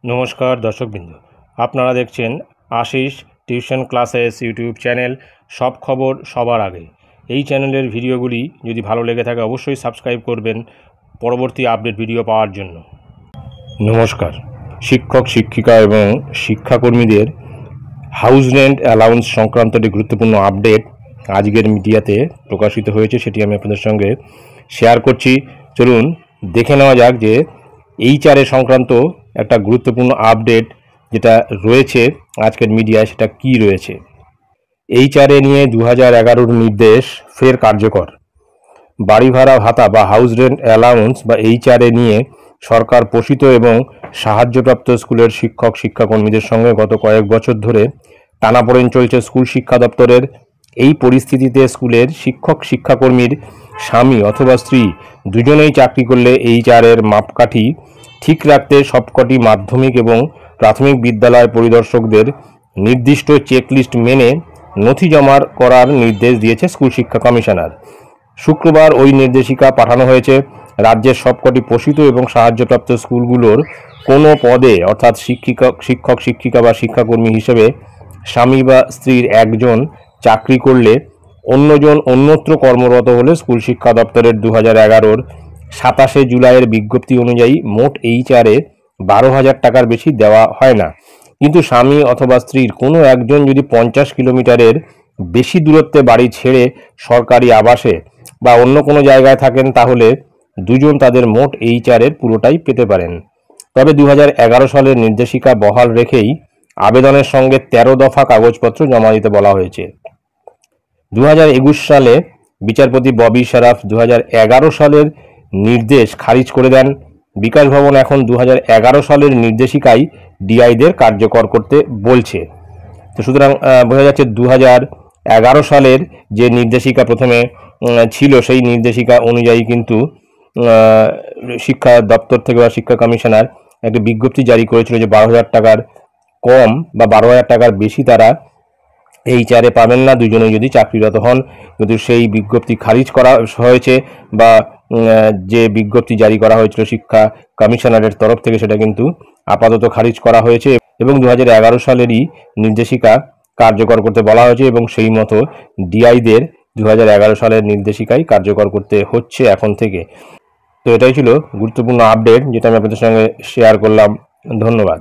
নমস্কার দর্শকবৃন্দ, আপনারা দেখছেন Ashis tuition classes YouTube channel. সব খবর সবার আগে। এই চ্যানেলের ভিডিওগুলি যদি ভালো লেগে থাকে অবশ্যই সাবস্ক্রাইব করবেন পরবর্তী আপডেট ভিডিও পাওয়ার জন্য। নমস্কার। শিক্ষক শিক্ষিকা এবং শিক্ষাকর্মীদের হাউস রেন্ট অ্যালাউন্স সংক্রান্ত একটি গুরুত্বপূর্ণ আপডেট আজকের মিডিয়াতে প্রকাশিত হয়েছে, সেটি আমি আপনাদের সঙ্গে শেয়ার করছি। চলুন দেখে নেওয়া যাক যে HR সংক্রান্ত একটা গুরুত্বপূর্ণ আপডেট যেটা রয়েছে আজকের মিডিয়ায় সেটা কি রয়েছে। HR নিয়ে 2011 নির্দেশ ফের কার্যকর। বাড়ি ভাড়া ভাতা বা হাউস রেন্ট অ্যালাউন্স বা HR নিয়ে সরকার পোষিত এবং সাহায্যপ্রাপ্ত স্কুলের শিক্ষক শিক্ষাকর্মীদের সঙ্গে গত কয়েক বছর ধরে টানাপোড়েন চলছে স্কুল শিক্ষা দপ্তরের। এই পরিস্থিতিতে স্কুলের শিক্ষক শিক্ষাকর্মীর স্বামী অথবা স্ত্রী দুজনেই চাকরি করলে HR মাপকাঠি ঠিক রাখতে সবকটি মাধ্যমিক এবং প্রাথমিক বিদ্যালয় পরিদর্শকদের নির্দিষ্ট চেকলিস্ট মেনে নথি জমা করার নির্দেশ দিয়েছে স্কুল শিক্ষা কমিশনার। শুক্রবার ওই নির্দেশিকা পাঠানো হয়েছে। রাজ্যের সবকটি পোষিত এবং সাহায্যপ্রাপ্ত স্কুলগুলোর কোনো পদে অর্থাৎ শিক্ষক শিক্ষিকা বা শিক্ষাকর্মী হিসেবে স্বামী বা স্ত্রীর একজন চাকরি করলে অন্যজন অন্যত্র কর্মরত হলে স্কুল শিক্ষা দপ্তরের 2011 27 জুলাইয়ের বিজ্ঞপ্তি অনুযায়ী মোট HR 12,000 টাকার বেশি দেওয়া হয় না। কিন্তু স্বামী অথবা স্ত্রীর কোনো একজন যদি 50 কিলোমিটারের বেশি দূরত্বে বাড়ি ছেড়ে সরকারি আবাসে বা অন্য কোনো জায়গায় থাকেন তাহলে দুজন তাদের মোট HR পুরোটাই পেতে পারেন। তবে 2011 সালের নির্দেশিকা বহাল রেখেই আবেদনের সঙ্গে 13 দফা কাগজপত্র জমা দিতে বলা হয়েছে। 2021 সালে বিচারপতি ববি শরাফ 2011 সালের নির্দেশ খারিজ করে দেন। বিকাশ ভবন এখন 2011 সালের নির্দেশিকাই ডিআইদের কার্যকর করতে বলছে। তো সুতরাং বোঝা যাচ্ছে 2011 সালের যে নির্দেশিকা প্রথমে ছিল সেই নির্দেশিকা অনুযায়ী কিন্তু শিক্ষা দপ্তর থেকে বা শিক্ষা কমিশনার একটা বিজ্ঞপ্তি জারি করেছিল যে 12,000 টাকার কম বা 12,000 টাকার বেশি তারা HR পাবেন না দুজনেই যদি চাকরিরত হন। কিন্তু সেই বিজ্ঞপ্তি খারিজ করা হয়েছে বা যে বিজ্ঞপ্তি জারি করা হয়েছিল শিক্ষা কমিশনারের তরফ থেকে সেটা কিন্তু আপাতত খারিজ করা হয়েছে এবং 2011 সালেরই নির্দেশিকা কার্যকর করতে বলা হয়েছে এবং সেই মতো ডিআইদের 2011 সালের নির্দেশিকাই কার্যকর করতে হচ্ছে এখন থেকে। তো এটাই ছিল গুরুত্বপূর্ণ আপডেট যেটা আমি আপনাদের সঙ্গে শেয়ার করলাম। ধন্যবাদ।